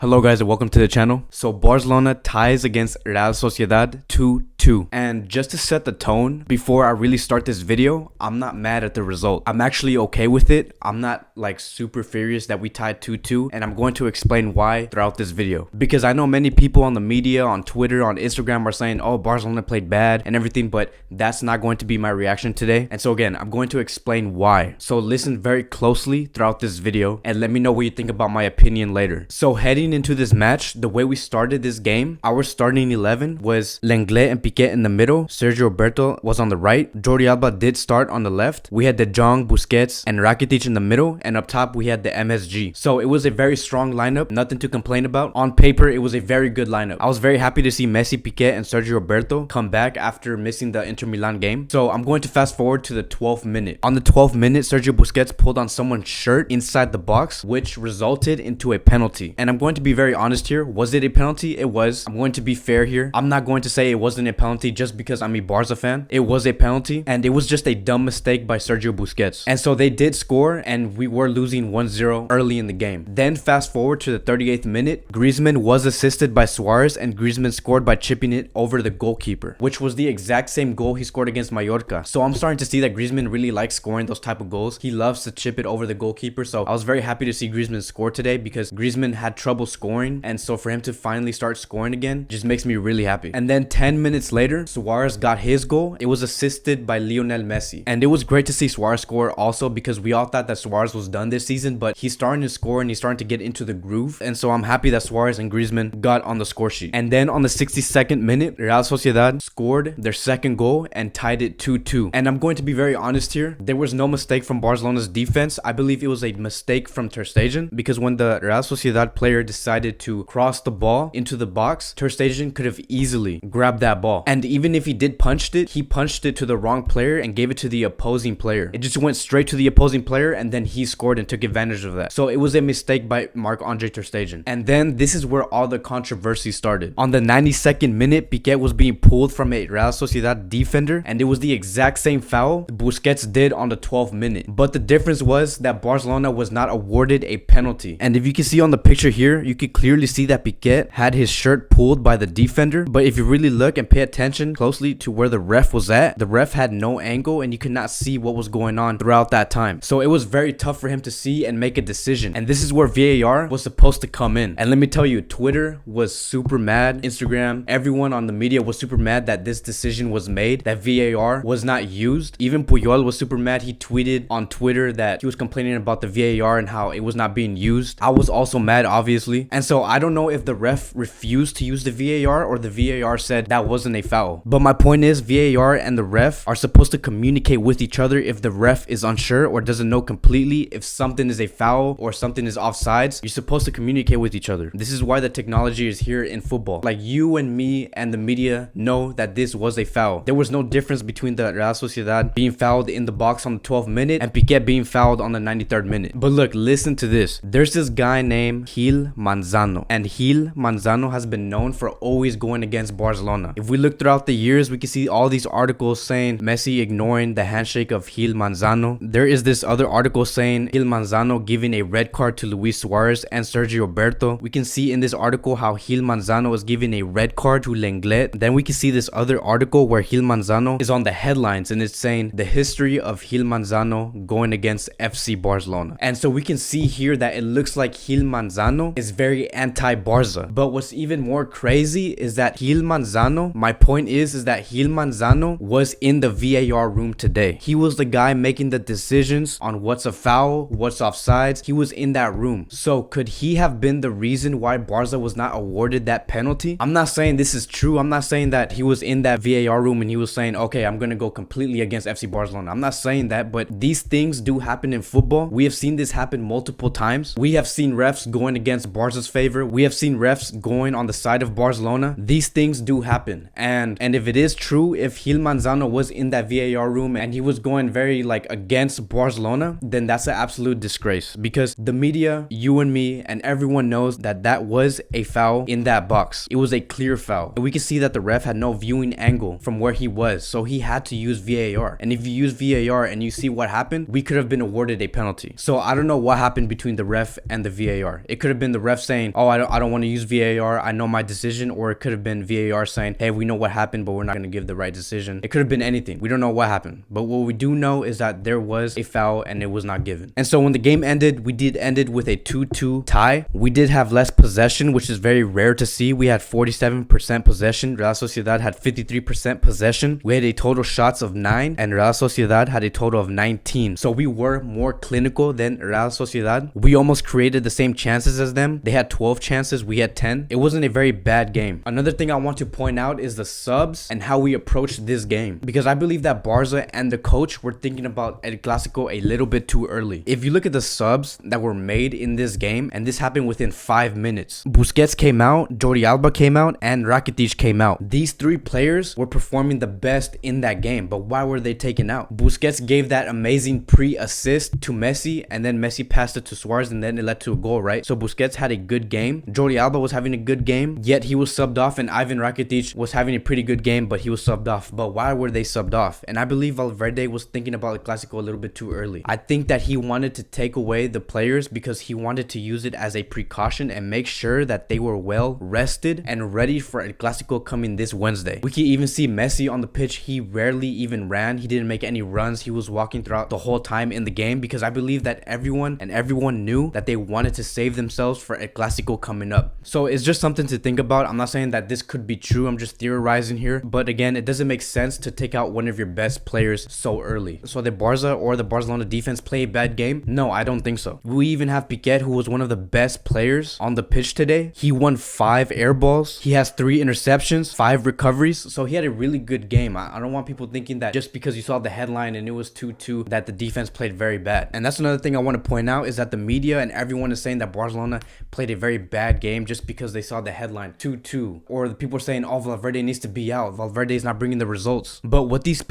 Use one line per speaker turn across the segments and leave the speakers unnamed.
Hello guys and welcome to the channel. So Barcelona ties against Real Sociedad 2-2. And just to set the tone, before I really start this video, I'm not mad at the result. I'm actually okay with it. I'm not like super furious that we tied 2-2, and I'm going to explain why throughout this video. Because I know many people on the media, on Twitter, on Instagram are saying, oh, Barcelona played bad and everything, but that's not going to be my reaction today. And so again, I'm going to explain why. So listen very closely throughout this video and let me know what you think about my opinion later. So heading into this match, the way we started this game, our starting 11 was Lenglet and Pique in the middle, Sergio Roberto was on the right, Jordi Alba did start on the left, we had De Jong, Busquets, and Rakitic in the middle, and up top we had the MSG. So it was a very strong lineup, nothing to complain about. On paper, it was a very good lineup. I was very happy to see Messi, Pique, and Sergio Roberto come back after missing the Inter Milan game. So I'm going to fast forward to the 12th minute. On the 12th minute, Sergio Busquets pulled on someone's shirt inside the box, which resulted into a penalty. And I'm going to be very honest here. Was it a penalty? It was. I'm going to be fair here. I'm not going to say it wasn't a penalty just because I'm a Barca fan. It was a penalty, and it was just a dumb mistake by Sergio Busquets. And so they did score, and we were losing 1-0 early in the game. Then fast forward to the 38th minute, Griezmann was assisted by Suarez, and Griezmann scored by chipping it over the goalkeeper, which was the exact same goal he scored against Mallorca. So I'm starting to see that Griezmann really likes scoring those type of goals. He loves to chip it over the goalkeeper. So I was very happy to see Griezmann score today because Griezmann had trouble scoring, and so for him to finally start scoring again just makes me really happy. And then 10 minutes later, Suarez got his goal. It was assisted by Lionel Messi, and it was great to see Suarez score also because we all thought that Suarez was done this season, but he's starting to score and he's starting to get into the groove. And so I'm happy that Suarez and Griezmann got on the score sheet. And then on the 62nd minute, Real Sociedad scored their second goal and tied it 2-2. And I'm going to be very honest here, there was no mistake from Barcelona's defense. I believe it was a mistake from Ter Stegen, because when the Real Sociedad player decided to cross the ball into the box, Ter Stegen could have easily grabbed that ball. And even if he did punched it, he punched it to the wrong player and gave it to the opposing player. It just went straight to the opposing player, and then he scored and took advantage of that. So it was a mistake by Marc-Andre Ter Stegen. And then this is where all the controversy started. On the 92nd minute, Piqué was being pulled from a Real Sociedad defender, and it was the exact same foul Busquets did on the 12th minute. But the difference was that Barcelona was not awarded a penalty. And if you can see on the picture here, you can clearly see that Piqué had his shirt pulled by the defender. But if you really look and pay attention closely to where the ref was at, the ref had no angle and you could not see what was going on throughout that time. So it was very tough for him to see and make a decision. And this is where VAR was supposed to come in. And let me tell you, Twitter was super mad. Instagram, everyone on the media was super mad that this decision was made, that VAR was not used. Even Puyol was super mad. He tweeted on Twitter that he was complaining about the VAR and how it was not being used. I was also mad, obviously. And so I don't know if the ref refused to use the VAR or the VAR said that wasn't a foul. But my point is, VAR and the ref are supposed to communicate with each other if the ref is unsure or doesn't know completely if something is a foul or something is offsides. You're supposed to communicate with each other. This is why the technology is here in football. Like, you and me and the media know that this was a foul. There was no difference between the Real Sociedad being fouled in the box on the 12th minute and Piqué being fouled on the 93rd minute. But look, listen to this. There's this guy named Gil Manzano, and Gil Manzano has been known for always going against Barcelona. If we look throughout the years, we can see all these articles saying Messi ignoring the handshake of Gil Manzano. There is this other article saying Gil Manzano giving a red card to Luis Suarez and Sergio Roberto. We can see in this article how Gil Manzano is giving a red card to Lenglet. Then we can see this other article where Gil Manzano is on the headlines and it's saying the history of Gil Manzano going against FC Barcelona. And so we can see here that it looks like Gil Manzano is very anti-Barca. But what's even more crazy is that Gil Manzano, my point is that Gil Manzano was in the VAR room today. He was the guy making the decisions on what's a foul, what's offsides. He was in that room. So could he have been the reason why Barca was not awarded that penalty? I'm not saying this is true. I'm not saying that he was in that VAR room and he was saying, okay, I'm going to go completely against FC Barcelona. I'm not saying that, but these things do happen in football. We have seen this happen multiple times. We have seen refs going against Barca's favor. We have seen refs going on the side of Barcelona. These things do happen. And if it is true, if Gil Manzano was in that VAR room and he was going very like against Barcelona, then that's an absolute disgrace, because the media, you and me, and everyone knows that that was a foul in that box. It was a clear foul. We can see that the ref had no viewing angle from where he was, so he had to use VAR. And if you use VAR and you see what happened, we could have been awarded a penalty. So I don't know what happened between the ref and the VAR. It could have been the ref saying, oh, I don't want to use VAR. I know my decision. Or it could have been VAR saying, hey, we know what happened, but we're not going to give the right decision. It could have been anything. We don't know what happened. But what we do know is that there was a foul and it was not given. And so when the game ended, we did end it with a 2-2 tie. We did have less possession, which is very rare to see. We had 47% possession. Real Sociedad had 53% possession. We had a total shots of 9 and Real Sociedad had a total of 19. So we were more clinical than Real Sociedad. We almost created the same chances as them. They had 12 chances. We had 10. It wasn't a very bad game. Another thing I want to point out is the subs and how we approached this game, because I believe that Barca and the coach were thinking about El Clasico a little bit too early. If you look at the subs that were made in this game, and this happened within 5 minutes, Busquets came out, Jordi Alba came out, and Rakitic came out. These three players were performing the best in that game, but why were they taken out? Busquets gave that amazing pre-assist to Messi, and then Messi passed it to Suarez, and then it led to a goal, right? So Busquets had a good game. Jordi Alba was having a good game, yet he was subbed off, and Ivan Rakitic was having a pretty good game, but he was subbed off. But why were they subbed off? And I believe Valverde was thinking about El Clasico a little bit too early. I think that he wanted to take away the players because he wanted to use it as a precaution and make sure that they were well rested and ready for El Clasico coming this Wednesday. We can even see Messi on the pitch. He rarely even ran. He didn't make any runs. He was walking throughout the whole time in the game, because I believe that everyone knew that they wanted to save themselves for El Clasico coming up. So it's just something to think about. I'm not saying that this could be true. I'm just theorizing here. But again, it doesn't make sense to take out one of your best players so early. So did Barca or the Barcelona defense play a bad game? No, I don't think so. We even have Pique, who was one of the best players on the pitch today. He won 5 air balls. He has 3 interceptions, 5 recoveries. So he had a really good game. I don't want people thinking that just because you saw the headline and it was 2-2 that the defense played very bad. And that's another thing I want to point out, is that the media and everyone is saying that Barcelona played a very bad game just because they saw the headline 2-2, or the people are saying, oh, Valverde needs to be out. Valverde is not bringing the results. But what these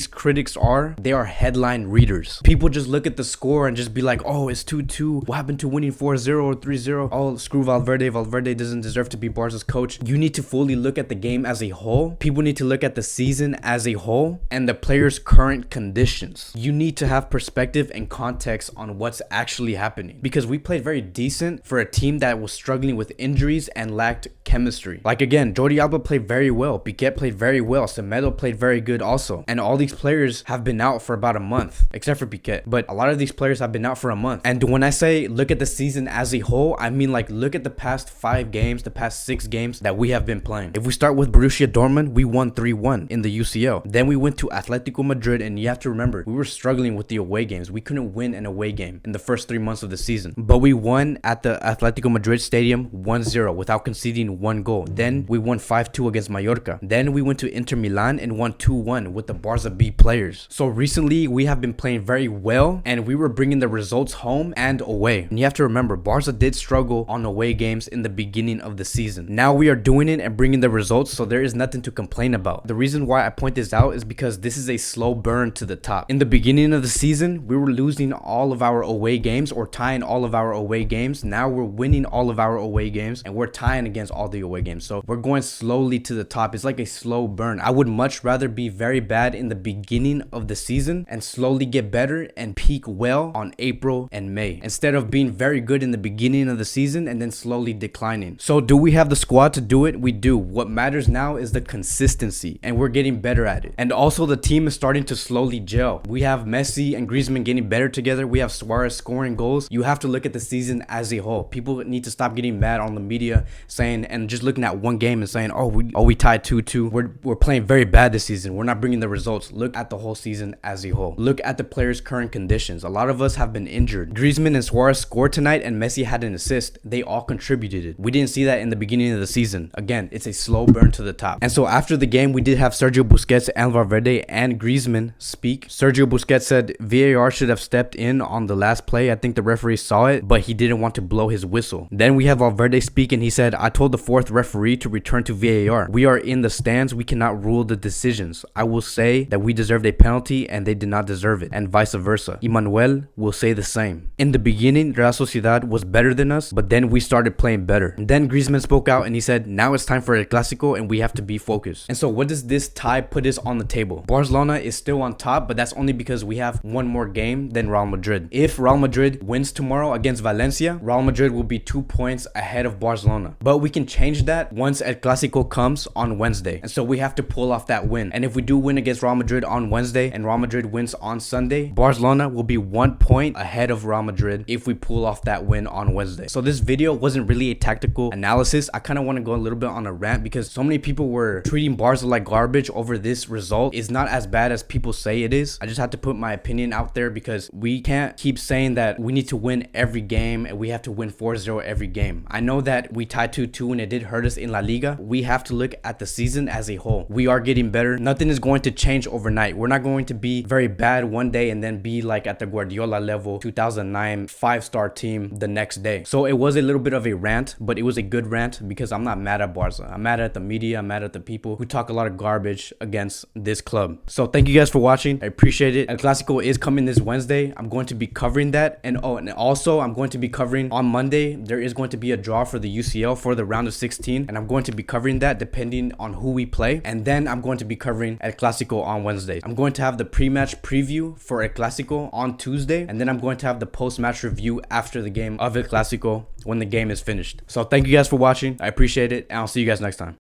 critics are, they are headline readers. People just look at the score and just be like, oh, it's 2-2. What happened to winning 4-0 or 3-0? Oh, screw Valverde. Valverde doesn't deserve to be Barca's coach. You need to fully look at the game as a whole. People need to look at the season as a whole and the players' current conditions. You need to have perspective and context on what's actually happening, because we played very decent for a team that was struggling with injuries and lacked chemistry. Like, again, Jordi Alba played very well. Piqué played very well. Semedo played very good also. And all these players have been out for about a month, except for Piqué. But a lot of these players have been out for a month. And when I say look at the season as a whole, I mean like look at the past 5 games, the past 6 games that we have been playing. If we start with Borussia Dortmund, we won 3-1 in the UCL. Then we went to Atletico Madrid, and you have to remember, we were struggling with the away games. We couldn't win an away game in the first 3 months of the season. But we won at the Atletico Madrid stadium 1-0 without conceding 1 goal. Then we won 5-2 against Mallorca. Then we went to Inter Milan and won 2-1 with the Barca B players. So recently we have been playing very well, and we were bringing the results home and away. And you have to remember, Barca did struggle on away games in the beginning of the season. Now we are doing it and bringing the results, so there is nothing to complain about. The reason why I point this out is because this is a slow burn to the top. In the beginning of the season, we were losing all of our away games or tying all of our away games. Now we're winning all of our away games and we're tying against all the away games. So we're going slowly to the top. It's like a slow burn. I would much rather be very bad in the beginning of the season and slowly get better and peak well on April and May, instead of being very good in the beginning of the season and then slowly declining. So do we have the squad to do it? We do. What matters now is the consistency, and we're getting better at it. And also the team is starting to slowly gel. We have Messi and Griezmann getting better together. We have Suarez scoring goals. You have to look at the season as a whole. People need to stop getting mad on the media saying, and just looking at one game and saying, oh, we tied 2-2. We're playing very bad this season. We're not bringing the results. Look at the whole season as a whole. Look at the players' current conditions. A lot of us have been injured. Griezmann and Suarez scored tonight and Messi had an assist. They all contributed. We didn't see that in the beginning of the season. Again, it's a slow burn to the top. And so after the game, we did have Sergio Busquets and Valverde and Griezmann speak. Sergio Busquets said VAR should have stepped in on the last play. I think the referee saw it, but he didn't want to blow his whistle. Then we have Valverde speak, and he said, I told the 4th referee to return to VAR. We are in the stands. We cannot rule the decisions. I will say that we deserved a penalty and they did not deserve it, and vice versa. Emmanuel will say the same. In the beginning, Real Sociedad was better than us, but then we started playing better. And then Griezmann spoke out and he said, now it's time for El Clasico and we have to be focused. And so what does this tie put us on the table? Barcelona is still on top, but that's only because we have one more game than Real Madrid. If Real Madrid wins tomorrow against Valencia, Real Madrid Madrid will be 2 points ahead of Barcelona. But we can change that once El Clasico comes on Wednesday. And so we have to pull off that win. And if we do win against Real Madrid on Wednesday and Real Madrid wins on Sunday, Barcelona will be 1 point ahead of Real Madrid if we pull off that win on Wednesday. So this video wasn't really a tactical analysis. I kind of want to go a little bit on a rant because so many people were treating Barca like garbage over this result. It's not as bad as people say it is. I just have to put my opinion out there because we can't keep saying that we need to win every game and we have to win 4-0 every game. I know that we tied 2-2 and it did hurt us in La Liga. We have to look at the season as a whole. We are getting better. Nothing is going to change overnight. We're not going to be very bad one day and then be like at the Guardiola level 2009 5-star team the next day. So it was a little bit of a rant, but it was a good rant because I'm not mad at Barca. I'm mad at the media. I'm mad at the people who talk a lot of garbage against this club. So thank you guys for watching. I appreciate it. El Clasico is coming this Wednesday. I'm going to be covering that. And also I'm going to be covering on Monday. There is going to be a draw for the UCL for the round of 16. And I'm going to be covering that depending on who we play. And then I'm going to be covering El Clasico on Wednesday. I'm going to have the pre-match preview for El Clasico on Tuesday. And then I'm going to have the post-match review after the game of El Clasico when the game is finished. So thank you guys for watching. I appreciate it. And I'll see you guys next time.